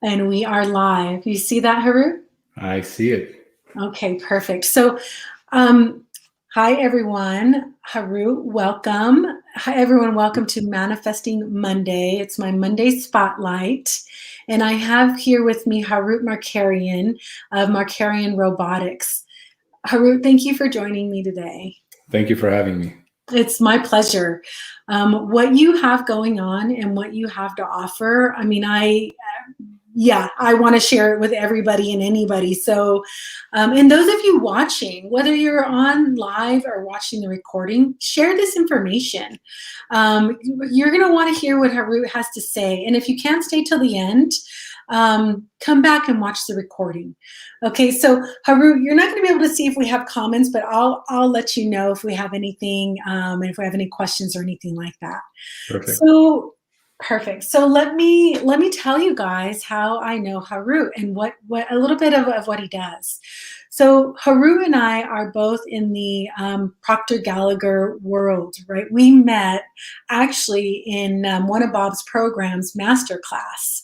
And we are live. You see that, Harout? I see it. Okay, perfect. So, um, hi everyone. Harout, welcome. Hi everyone, welcome to Manifesting Monday. It's my Monday spotlight. And I have here with me Harout Markarian of Markarian Robotics. Harout, thank you for joining me today. Thank you for having me. It's my pleasure. What you have going on and what you have to offer, I mean, I want to share it with everybody and anybody. So, and those of you watching, whether you're on live or watching the recording, share this information. You're going to want to hear what Harout has to say. And if you can't stay till the end, come back and watch the recording. Okay, so Harout, you're not going to be able to see if we have comments, but I'll let you know if we have anything, and if we have any questions or anything like that. Perfect. So perfect. So let me tell you guys how I know Harout and what a little bit of what he does. So Harout and I are both in the Proctor Gallagher world, right? We met actually in one of Bob's programs, Masterclass.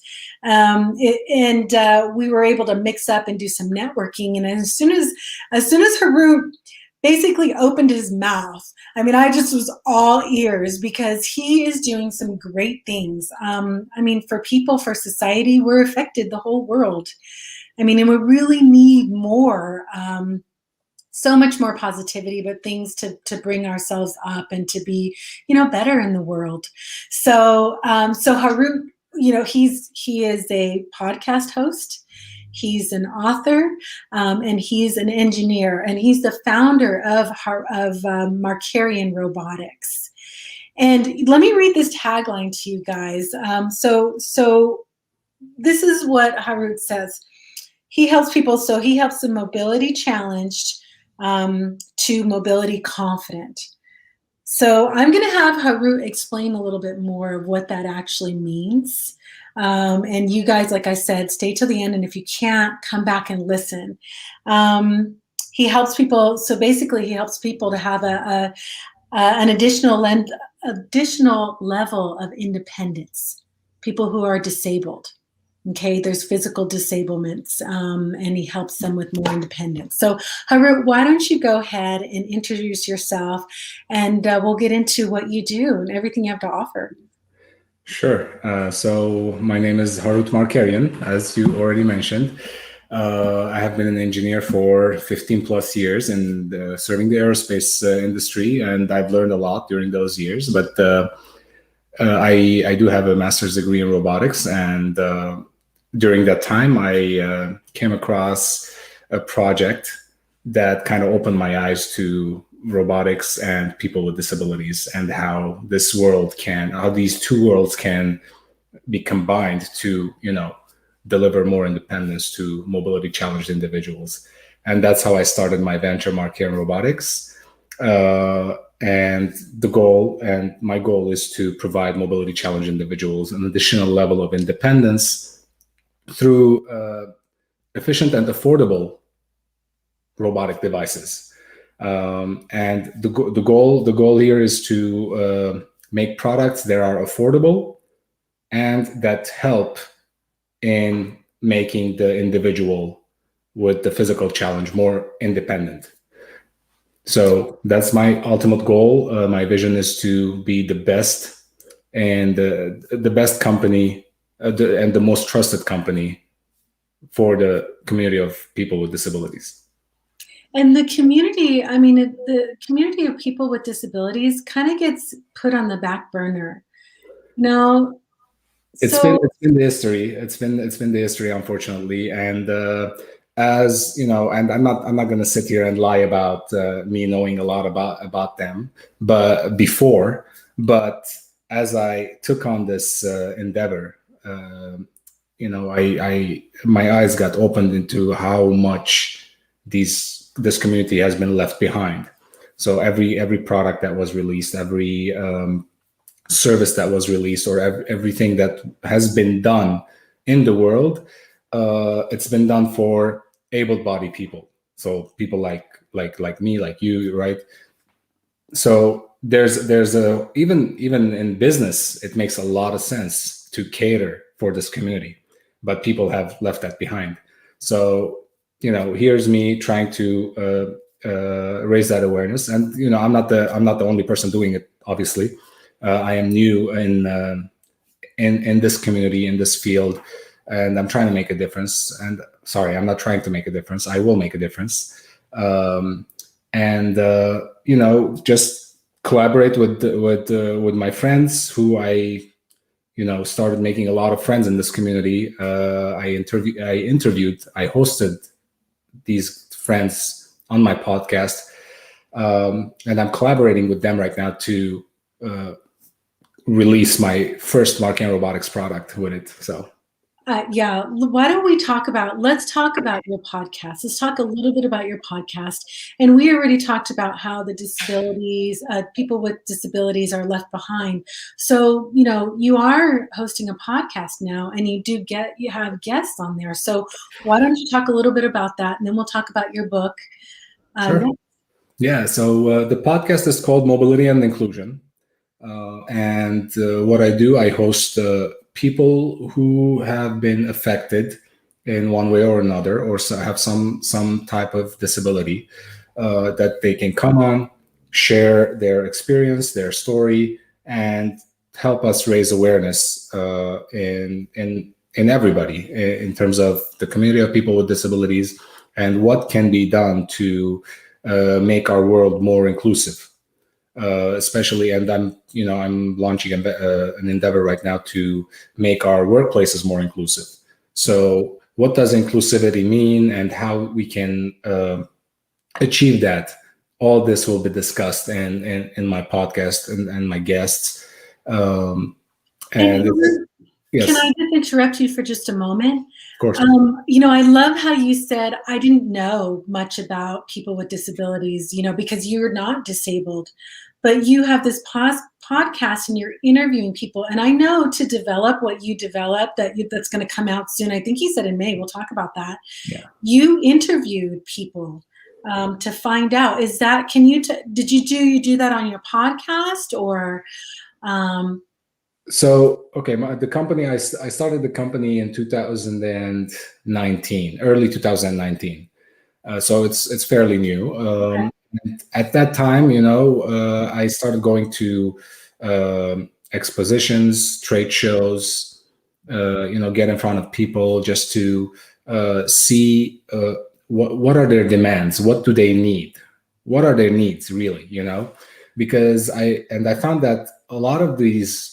We were able to mix up and do some networking. And as soon as Harout basically opened his mouth, I mean, I just was all ears because he is doing some great things. I mean, for people, for society, we're affected, the whole world. I mean, and we really need more, so much more positivity, but things to bring ourselves up and to be, better in the world. So, so Harout, he is a podcast host. He's an author, and he's an engineer, and he's the founder of Markarian Robotics. And let me read this tagline to you guys. So this is what Harout says. He helps people, so he helps the mobility challenged to mobility confident. So I'm going to have Harout explain a little bit more of what that actually means. And you guys, like I said, stay till the end. And if you can't, come back and listen. He helps people. So basically, he helps people to have an additional level of independence. People who are disabled. Okay, there's physical disablements, and he helps them with more independence. So, Harout, why don't you go ahead and introduce yourself, and we'll get into what you do and everything you have to offer. Sure. So my name is Harout Markarian, as you already mentioned. I have been an engineer for 15 plus years and serving the aerospace industry, and I've learned a lot during those years. But I do have a master's degree in robotics, and during that time, I came across a project that kind of opened my eyes to robotics and people with disabilities, and how these two worlds can be combined to, deliver more independence to mobility challenged individuals. And that's how I started my venture, Markarian Robotics. And my goal is to provide mobility challenged individuals an additional level of independence through efficient and affordable robotic devices. And the goal here is to make products that are affordable and that help in making the individual with the physical challenge more independent. So that's my ultimate goal. My vision is to be the best and the best company and the most trusted company for the community of people with disabilities. And the community, I mean, the community of people with disabilities kind of gets put on the back burner. It's been the history. It's been the history, unfortunately. And as you know, and I'm not going to sit here and lie about me knowing a lot about them, but as I took on this endeavor, my eyes got opened into how much this community has been left behind. So every product that was released, every service that was released, or everything that has been done in the world, it's been done for able-bodied people. So people like me, like you, right? So there's even in business, it makes a lot of sense to cater for this community. but people have left that behind. So, here's me trying to raise that awareness. And, I'm not the only person doing it, obviously. I am new in this community, in this field, and I'm trying to make a difference. And sorry, I'm not trying to make a difference. I will make a difference. Just collaborate with my friends who I started making a lot of friends in this community. I hosted these friends on my podcast, and I'm collaborating with them right now to release my first Markarian Robotics product with it. So. Yeah, why don't we let's talk about your podcast. Let's talk a little bit about your podcast. And we already talked about how the disabilities, people with disabilities are left behind. So, you are hosting a podcast now, and you have guests on there. So why don't you talk a little bit about that, and then we'll talk about your book. Sure. Next. Yeah, so the podcast is called Mobility and Inclusion. What I do, I host people who have been affected in one way or another, or have some type of disability, that they can come on, share their experience, their story, and help us raise awareness in everybody, in terms of the community of people with disabilities, and what can be done to make our world more inclusive. Especially, and I'm launching an endeavor right now to make our workplaces more inclusive. So what does inclusivity mean, and how we can achieve that? All this will be discussed in my podcast and my guests. Yes. Can I just interrupt you for just a moment? Of course. I love how you said, I didn't know much about people with disabilities, because you're not disabled, but you have this podcast and you're interviewing people. And I know to develop what you developed, that's going to come out soon. I think you said in May, we'll talk about that. Yeah. You interviewed people to find out, did you do that on your podcast, or? So, okay, the company, I started the company in 2019, early 2019. So it's fairly new. Okay. At that time, I started going to expositions, trade shows, get in front of people just to see what are their demands, what do they need, what are their needs really, because I found that a lot of these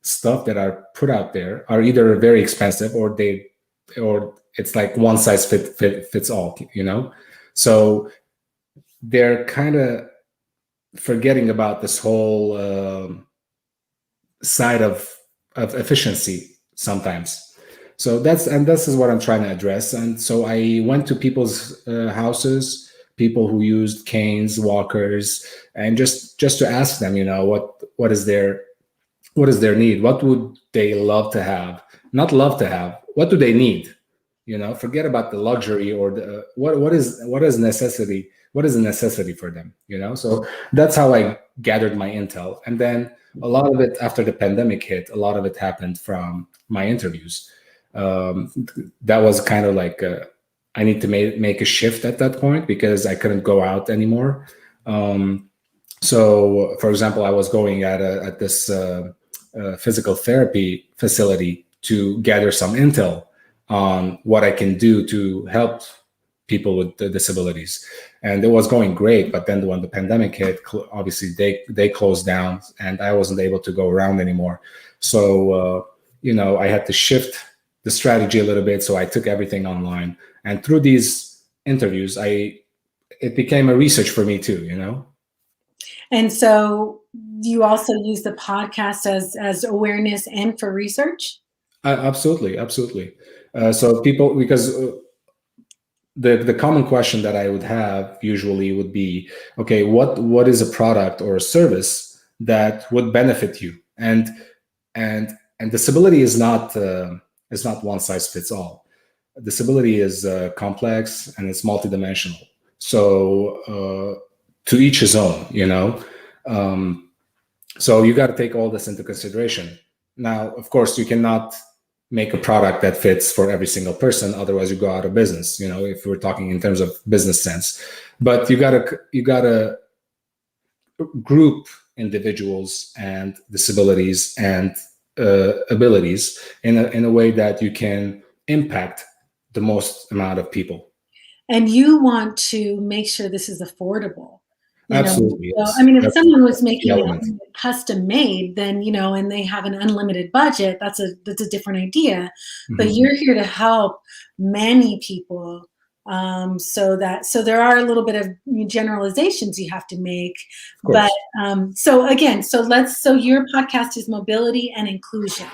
stuff that are put out there are either very expensive, or it's like one size fits all, so they're kind of forgetting about this whole side of efficiency sometimes. So this is what I'm trying to address. And so I went to people's houses, people who used canes, walkers, and just to ask them, what is their need? What would they love to have? Not love to have. What do they need? Forget about the luxury or the what is necessity. What is a necessity for them? So that's how I gathered my intel. And then a lot of it, after the pandemic hit, a lot of it happened from my interviews. That was kind of like I need to make a shift at that point, because I couldn't go out anymore. So, for example, I was going at this physical therapy facility to gather some intel on what I can do to help people with disabilities, and it was going great. But then when the pandemic hit, obviously they closed down, and I wasn't able to go around anymore. So I had to shift the strategy a little bit. So I took everything online, and through these interviews, it became a research for me too. And so you also use the podcast as awareness and for research? Absolutely. So people, because the common question that I would have usually would be, okay, what is a product or a service that would benefit you? And disability is not one size fits all. Disability is complex, and it's multidimensional. So to each his own, so you got to take all this into consideration. Now, of course, you cannot make a product that fits for every single person. Otherwise, you go out of business. If we're talking in terms of business sense, but you gotta group individuals and disabilities and abilities in a way that you can impact the most amount of people. And you want to make sure this is affordable. Absolutely. So, I mean, if someone was making it custom made, then, and they have an unlimited budget, that's a different idea. But you're here to help many people. So there are a little bit of generalizations you have to make. But so your podcast is mobility and inclusion.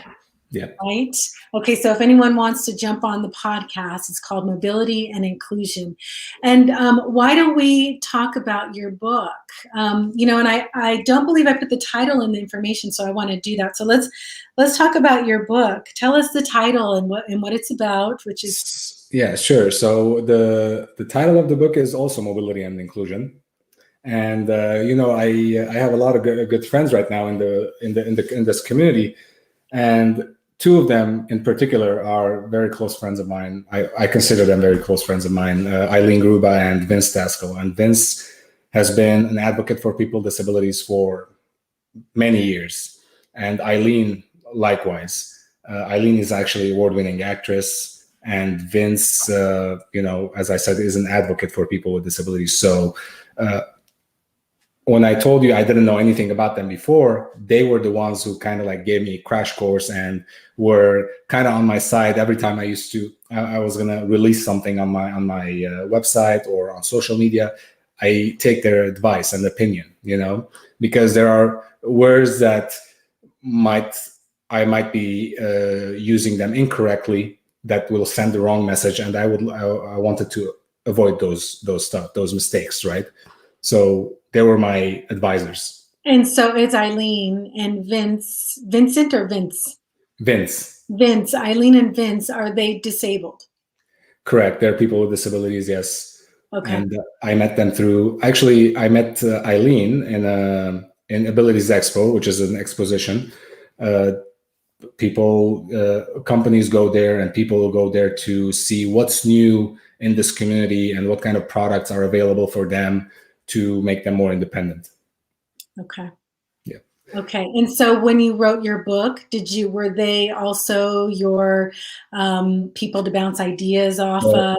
Yeah. Right. Okay. So if anyone wants to jump on the podcast, it's called Mobility and Inclusion. And why don't we talk about your book? And I don't believe I put the title in the information, so I want to do that. So let's talk about your book. Tell us the title and what it's about, which is. Yeah, sure. So the title of the book is also Mobility and Inclusion. And I have a lot of good friends right now in this community, and two of them in particular are very close friends of mine. I consider them very close friends of mine, Eileen Gruba and Vince Taskell. And Vince has been an advocate for people with disabilities for many years. And Eileen, likewise. Eileen is actually an award-winning actress. And Vince, as I said, is an advocate for people with disabilities. So when I told you I didn't know anything about them before, they were the ones who kind of like gave me a crash course and were kind of on my side every time I was going to release something on my website or on social media. I take their advice and opinion, because there are words that I might be using them incorrectly that will send the wrong message, and I wanted to avoid those mistakes, right? So they were my advisors. And so it's Eileen and Vincent or Vince? Vince, Eileen and Vince, are they disabled? Correct. They're people with disabilities, yes. Okay. And I met them I met Eileen in Abilities Expo, which is an exposition. Companies go there and people will go there to see what's new in this community and what kind of products are available for them to make them more independent. Okay. Yeah. Okay. And so when you wrote your book, were they also your people to bounce ideas off of?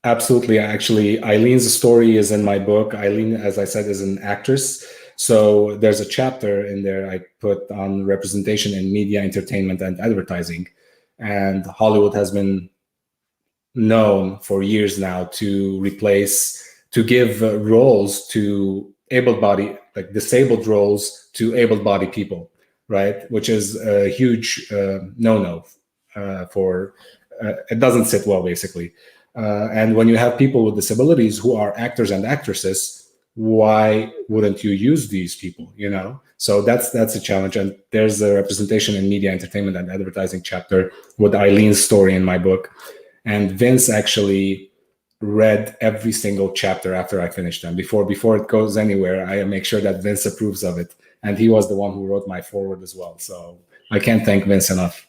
Absolutely. Actually, Eileen's story is in my book. Eileen, as I said, is an actress. So there's a chapter in there I put on representation in media, entertainment, and advertising. And Hollywood has been known for years now to give roles to disabled roles to able-bodied people, right? Which is a huge no-no it doesn't sit well, basically. And when you have people with disabilities who are actors and actresses, why wouldn't you use these people, So that's a challenge. And there's a representation in media, entertainment, and advertising chapter with Eileen's story in my book. And Vince actually read every single chapter after I finished them. Before it goes anywhere, I make sure that Vince approves of it. And he was the one who wrote my foreword as well. So I can't thank Vince enough.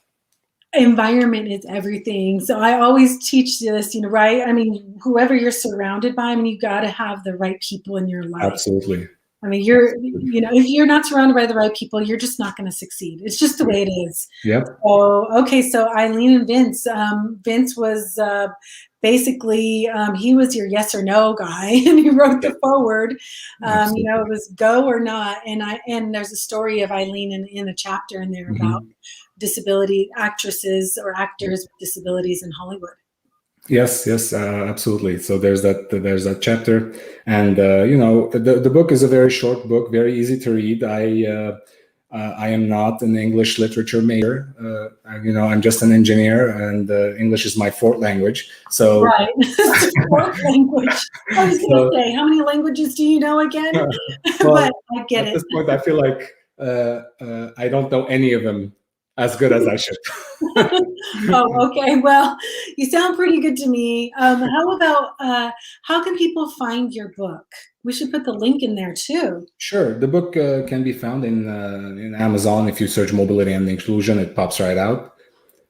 Environment is everything. So I always teach this, right? I mean, whoever you're surrounded by, you got to have the right people in your life. Absolutely. I mean, if you're not surrounded by the right people, you're just not going to succeed. It's just the way it is. Yep. So, okay. So Eileen and Vince, Vince was basically, he was your yes or no guy, and he wrote the foreword. It was go or not. And there's a story of Eileen in a chapter in there about disability actresses or actors with disabilities in Hollywood. Yes, absolutely. So there's that chapter, and the book is a very short book, very easy to read. I am not an English literature major. I'm just an engineer, and English is my fourth language. So right, fourth language. I was going to say, how many languages do you know again? But I get it. At this point, I feel like I don't know any of them as good as I should. Oh, okay. Well, you sound pretty good to me. How about how can people find your book? We should put the link in there too. Sure. The book can be found in Amazon. If you search Mobility and Inclusion, it pops right out.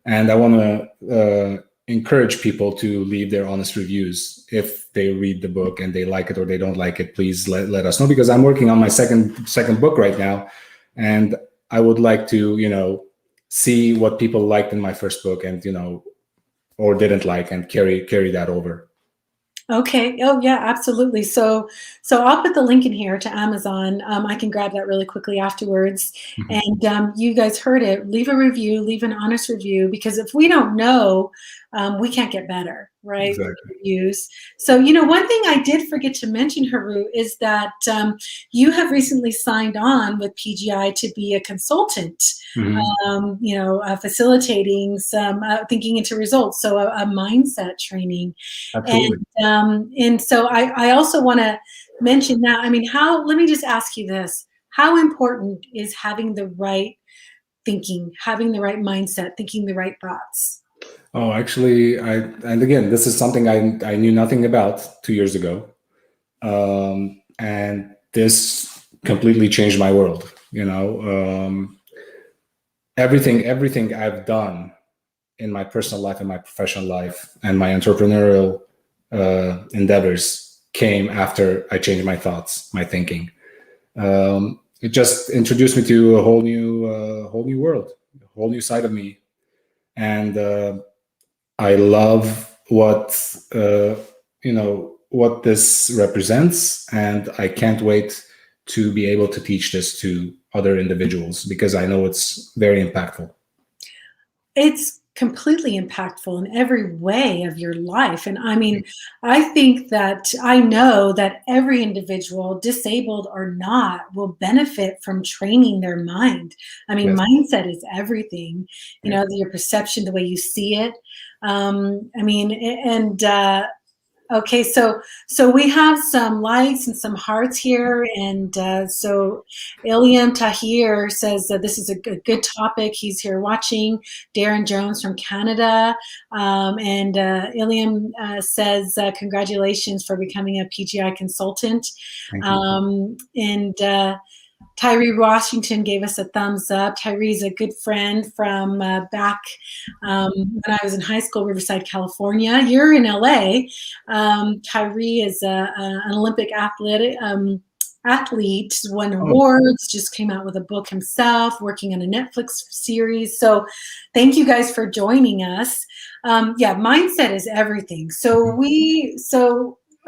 And I want to encourage people to leave their honest reviews. If they read the book and they like it or they don't like it, please let us know, because I'm working on my second book right now, and I would like to, see what people liked in my first book and, or didn't like, and carry that over. Okay. Oh, yeah, absolutely. So I'll put the link in here to Amazon. I can grab that really quickly afterwards. Mm-hmm. And you guys heard it. Leave a review, leave an honest review, because if we don't know, we can't get better, right? With Exactly. reviews. So, one thing I did forget to mention, Harout, is that you have recently signed on with PGI to be a consultant. Mm-hmm. Facilitating some thinking into results, so a mindset training. Absolutely. And so I also want to mention that. I mean, let me just ask you this. How important is having the right thinking, having the right mindset, thinking the right thoughts? Oh, actually, and again, this is something I knew nothing about 2 years ago. And this completely changed my world. Everything I've done in my personal life and my professional life and my entrepreneurial endeavors came after I changed my thoughts, my thinking. It just introduced me to a whole new world, a whole new side of me, and I love what this represents, and I can't wait to be able to teach this to other individuals, because I know it's very impactful. It's completely impactful in every way of your life. And I mean, I know that every individual, disabled or not, will benefit from training their mind. I mean, Yes. mindset is everything, Yeah. your perception, the way you see it. Okay, so we have some likes and some hearts here, and so Iliam Tahir says that this is a good topic. He's here watching. Darren Jones from Canada, and Iliam says congratulations for becoming a PGI consultant. Thank you. And Tyree Washington gave us a thumbs up. Tyree's a good friend from back when I was in high school, Riverside, California. You're in LA. Tyree is an Olympic athlete, won awards, just came out with a book himself, working on a Netflix series. So thank you guys for joining us. Mindset is everything. So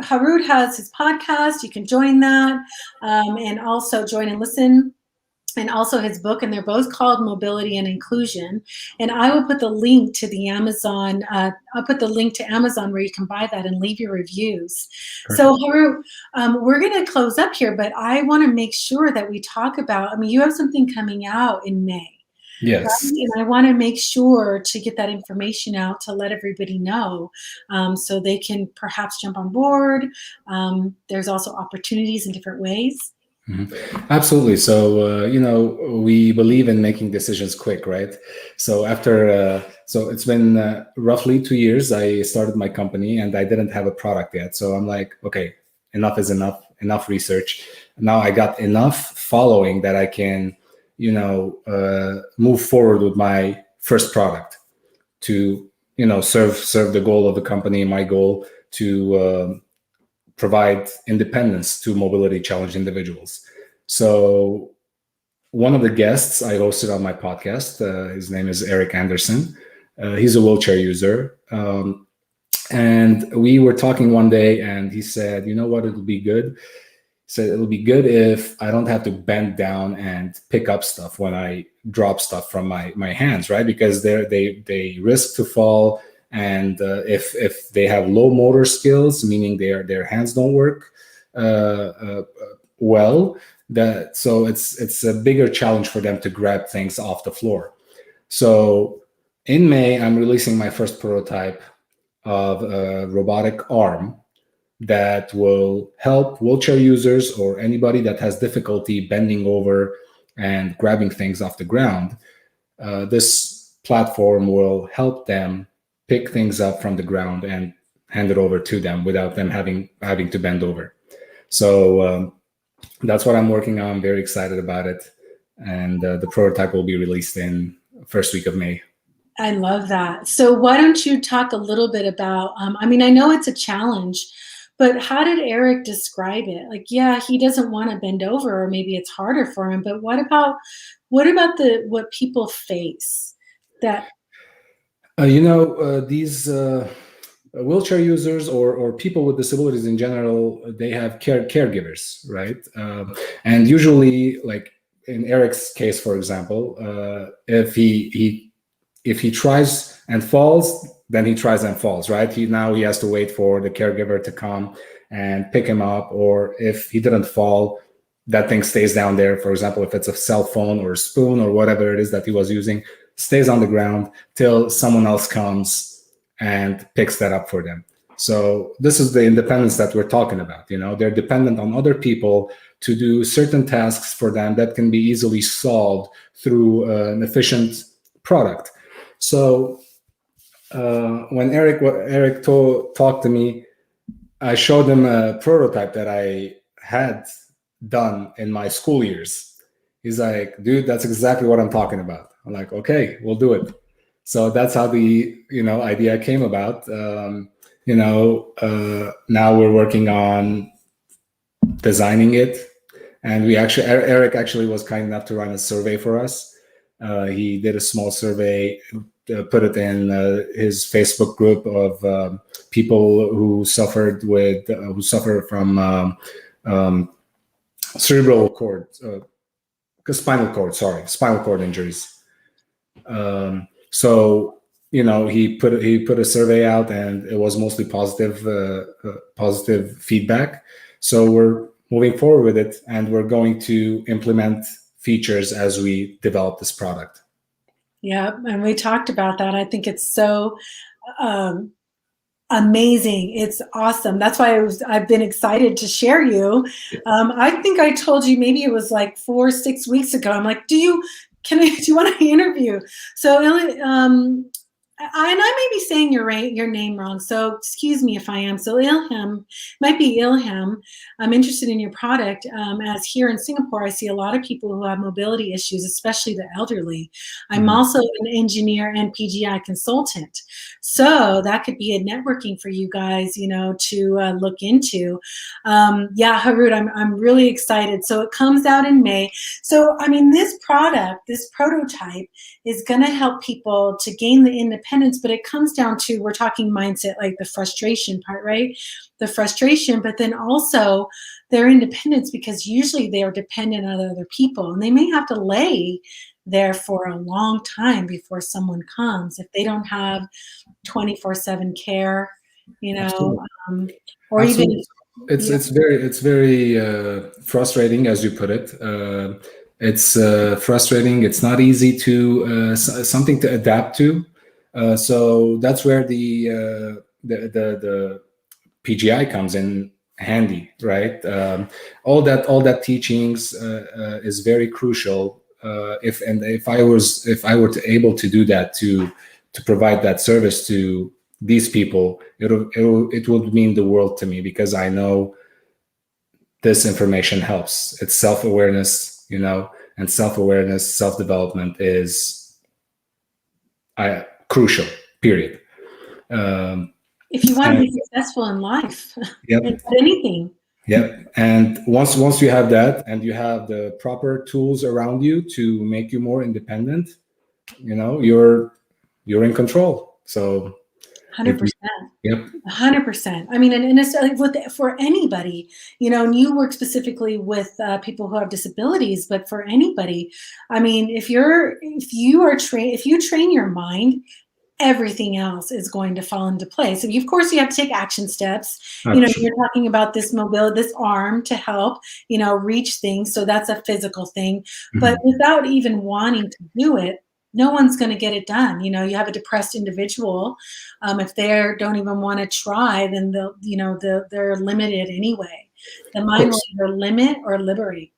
Harout has his podcast. You can join that, and also join and listen, and also his book. And they're both called Mobility and Inclusion. And I will put the link to the Amazon. I'll put the link to Amazon where you can buy that and leave your reviews. Perfect. So Harout, we're going to close up here, but I want to make sure that we talk about. I mean, you have something coming out in May. Yes. Right? And I want to make sure to get that information out to let everybody know, so they can perhaps jump on board. There's also opportunities in different ways. Mm-hmm. Absolutely. So, we believe in making decisions quick, right? So so it's been roughly 2 years. I started my company and I didn't have a product yet. So I'm like, okay, enough is enough research. Now I got enough following that I can move forward with my first product to serve the goal of the company. My goal to provide independence to mobility challenged individuals. So one of the guests I hosted on my podcast, his name is Eric Anderson. He's a wheelchair user, and we were talking one day, and he said, "You know what? It'll be good." Said it'll be good if I don't have to bend down and pick up stuff when I drop stuff from my hands, right? Because they risk to fall, and if they have low motor skills, meaning their hands don't work well, so it's a bigger challenge for them to grab things off the floor. So in May, I'm releasing my first prototype of a robotic arm that will help wheelchair users or anybody that has difficulty bending over and grabbing things off the ground. This platform will help them pick things up from the ground and hand it over to them without them having to bend over. So that's what I'm working on. I'm very excited about it. And the prototype will be released in first week of May. I love that. So why don't you talk a little bit about, I mean, I know it's a challenge, but how did Eric describe it? Like, yeah, he doesn't want to bend over, or maybe it's harder for him, but what about what people face that, These wheelchair users or people with disabilities in general, they have caregivers, right? And usually, like in Eric's case, for example, if he tries and falls, then he tries and falls, right? Now he has to wait for the caregiver to come and pick him up, or if he didn't fall, that thing stays down there. For example, if it's a cell phone or a spoon or whatever it is that he was using, stays on the ground till someone else comes and picks that up for them. So this is the independence that we're talking about. They're dependent on other people to do certain tasks for them that can be easily solved through an efficient product. So when Eric talked to me, I showed him a prototype that I had done in my school years. He's like, dude, that's exactly what I'm talking about. I'm like, okay, we'll do it. So that's how the idea came about. Now we're working on designing it, and Eric actually was kind enough to run a survey for us. He did a small survey, put it in his Facebook group of people who suffer from cerebral cord, spinal cord injuries. So he put a survey out, and it was mostly positive feedback. So we're moving forward with it, and we're going to implement features as we develop this product. yeah, and we talked about that. I think it's so amazing. It's awesome. That's why I've been excited to share you. I think I told you, maybe it was like 4 or 6 weeks ago. I'm like, do you want to interview? So and I may be saying your name wrong, so excuse me if I am. So Ilham, might be Ilham. I'm interested in your product. As here in Singapore, I see a lot of people who have mobility issues, especially the elderly. I'm also an engineer and PGI consultant, so that could be a networking for you guys, to look into. Yeah, Harout, I'm really excited. So it comes out in May. So I mean, this prototype is going to help people to gain the independence, but it comes down to, we're talking mindset, like the frustration part, right? The frustration, but then also their independence, because usually they are dependent on other people, and they may have to lay there for a long time before someone comes if they don't have 24/7 care, or Absolutely. even It's very frustrating, as you put it. It's frustrating. It's not easy to something to adapt to. So that's where the PGI comes in handy, right? All that teachings is very crucial. If I were to able to do that, to provide that service to these people, it would mean the world to me, because I know this information helps. It's self-awareness, and self-awareness, self-development is crucial, period. If you want to be successful in life, yep. anything. Yep. And once you have that, and you have the proper tools around you to make you more independent, you're in control. So 100%. Yep. 100%. I mean, and it's for anybody, and you work specifically with people who have disabilities, but for anybody, I mean, if you train your mind, everything else is going to fall into place. So of course you have to take action steps. You're talking about this mobility, this arm to help, reach things. So that's a physical thing, but without even wanting to do it, no one's going to get it done. You have a depressed individual. If they don't even want to try, then they're limited anyway. The mind will either limit or liberate.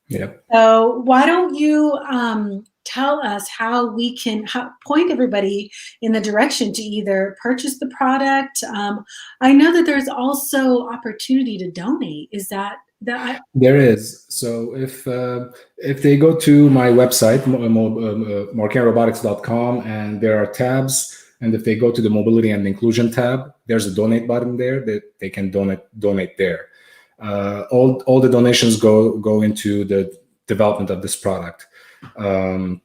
Yep. So why don't you tell us how we can point everybody in the direction to either purchase the product. I know that there's also opportunity to donate. Is that There is. So if they go to my website, markarianrobotics.com, and there are tabs, and if they go to the mobility and inclusion tab, there's a donate button there that they can donate there. All the donations go into the development of this product. And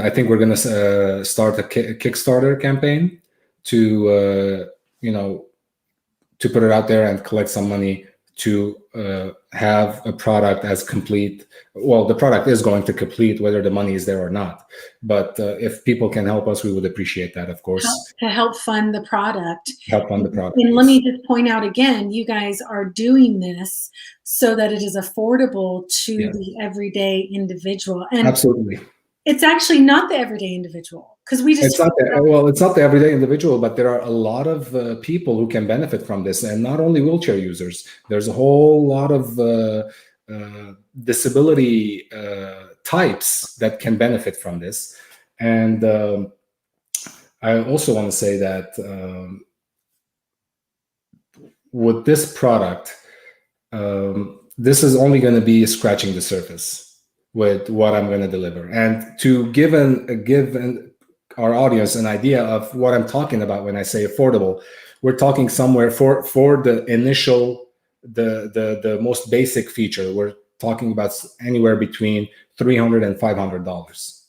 I think we're going to start a Kickstarter campaign to to put it out there and collect some money to have a product as complete. Well, the product is going to complete whether the money is there or not. But if people can help us, we would appreciate that, of course. To help fund the product. Help fund the product. And let me just point out again, you guys are doing this so that it is affordable to the everyday individual. And absolutely. It's actually not the everyday individual, because we just it's not the everyday individual, but there are a lot of people who can benefit from this, and not only wheelchair users. There's a whole lot of disability types that can benefit from this. And I also want to say that with this product, this is only going to be scratching the surface with what I'm going to deliver. And to give our audience an idea of what I'm talking about when I say affordable, we're talking somewhere for the initial, the most basic feature, we're talking about anywhere between $300 and $500.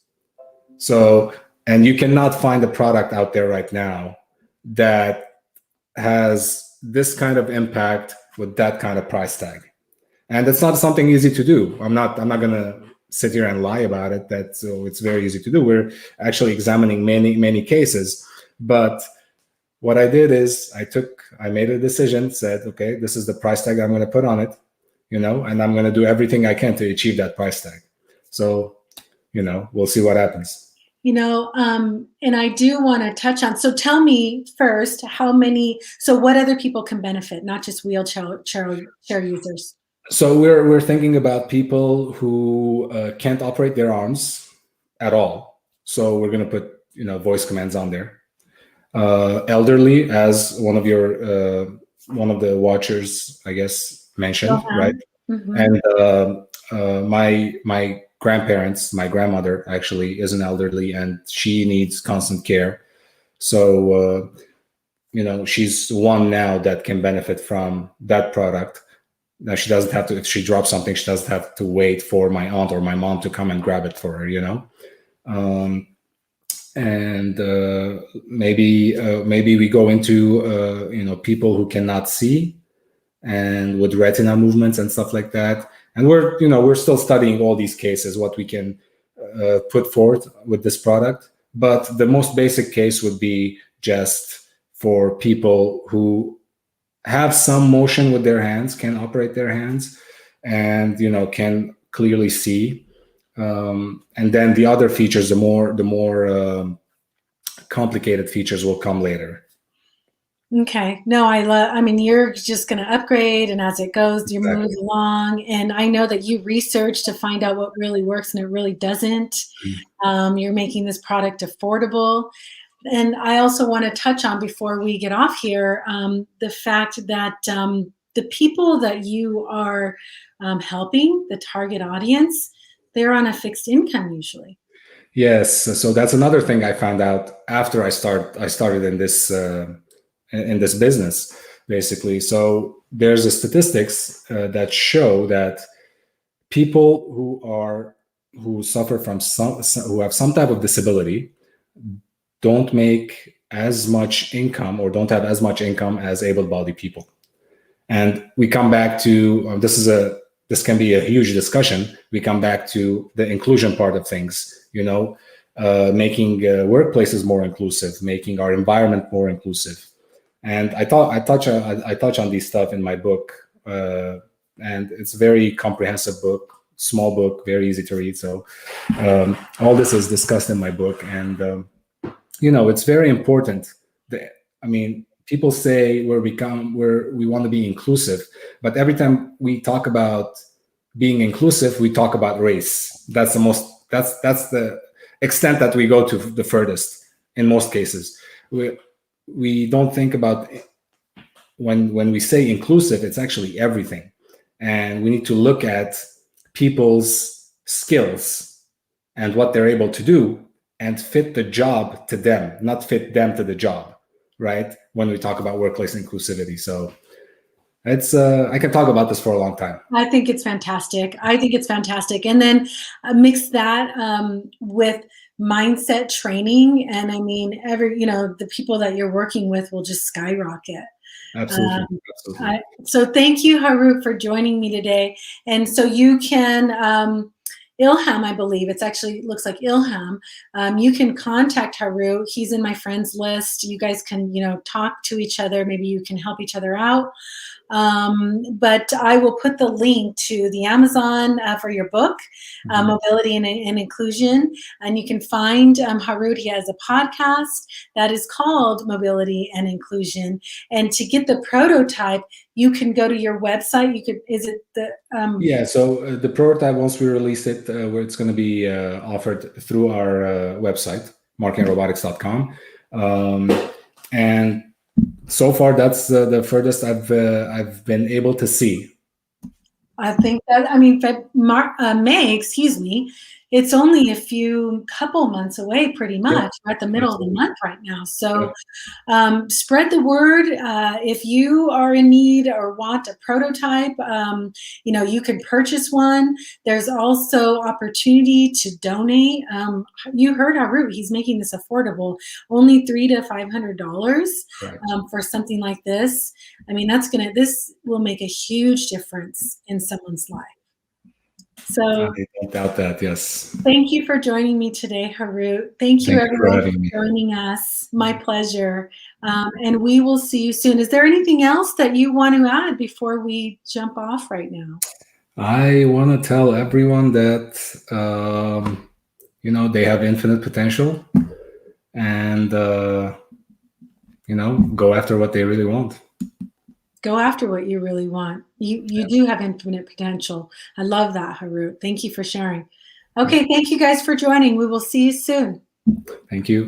So, and you cannot find a product out there right now that has this kind of impact with that kind of price tag. And it's not something easy to do. I'm not going to sit here and lie about it. So it's very easy to do. We're actually examining many cases. But what I did is I made a decision, said, okay, this is the price tag I'm going to put on it, and I'm going to do everything I can to achieve that price tag. So, we'll see what happens. And I do want to touch on, so tell me first what other people can benefit, not just wheelchair users. So we're thinking about people who can't operate their arms at all. So we're going to put voice commands on there. Elderly, as one of the watchers, I guess, mentioned, right? Mm-hmm. And my grandparents, my grandmother actually is an elderly, and she needs constant care. So she's one now that can benefit from that product. Now she doesn't have to, if she drops something, she doesn't have to wait for my aunt or my mom to come and grab it for her, and maybe we go into people who cannot see and with retina movements and stuff like that. And we're still studying all these cases, what we can put forth with this product. But the most basic case would be just for people who have some motion with their hands, can operate their hands, and can clearly see. And then the other features, the more complicated features will come later. Okay. No, I mean, you're just going to upgrade, and as it goes, you move along. And I know that you research to find out what really works and it really doesn't. Mm-hmm. You're making this product affordable. And I also want to touch on, before we get off here, the fact that the people that you are helping, the target audience, they're on a fixed income usually. Yes. So that's another thing I found out after I started in this business, basically. So there's a statistics that show that people who suffer from who have some type of disability don't make as much income, or don't have as much income as able-bodied people. And we come back to this can be a huge discussion. We come back to the inclusion part of things, making workplaces more inclusive, making our environment more inclusive. And I touch on these stuff in my book, and it's a very comprehensive book, small book, very easy to read. So all this is discussed in my book, and it's very important. People say we want to be inclusive, but every time we talk about being inclusive, we talk about race. That's the extent that we go to the furthest in most cases. We don't think about, when we say inclusive, it's actually everything. and we need to look at people's skills and what they're able to do and fit the job to them, not fit them to the job, right? When we talk about workplace inclusivity. So it's I can talk about this for a long time. I think it's fantastic. I think it's fantastic. And then mix that with mindset training. And I mean, the people that you're working with will just skyrocket. Absolutely. Absolutely. So thank you, Harout, for joining me today. And so you can, Ilham, I believe, looks like Ilham. You can contact Harout. He's in my friends list. You guys can, talk to each other. Maybe you can help each other out. But I will put the link to the Amazon for your book, Mobility and Inclusion. And you can find Harout. He has a podcast that is called Mobility and Inclusion. And to get the prototype, you can go to your website. Yeah, so the prototype, once we release it, where it's going to be offered through our website, markarianrobotics.com. And so far, that's the furthest I've been able to see. I think that, May, it's only a couple months away, pretty much. Yep. We're at the middle of the month right now. So spread the word. If you are in need or want a prototype, you can purchase one. There's also opportunity to donate. You heard Harout, he's making this affordable, only $300 to $500 for something like this. I mean, this will make a huge difference in someone's life. So I don't doubt that. Yes. Thank you for joining me today, Harout. Thank you everyone for joining us. My pleasure. And we will see you soon. Is there anything else that you want to add before we jump off right now? I want to tell everyone that they have infinite potential, and go after what they really want. Go after what you really want. You do have infinite potential. I love that, Harout. Thank you for sharing. Okay, thank you guys for joining. We will see you soon. Thank you.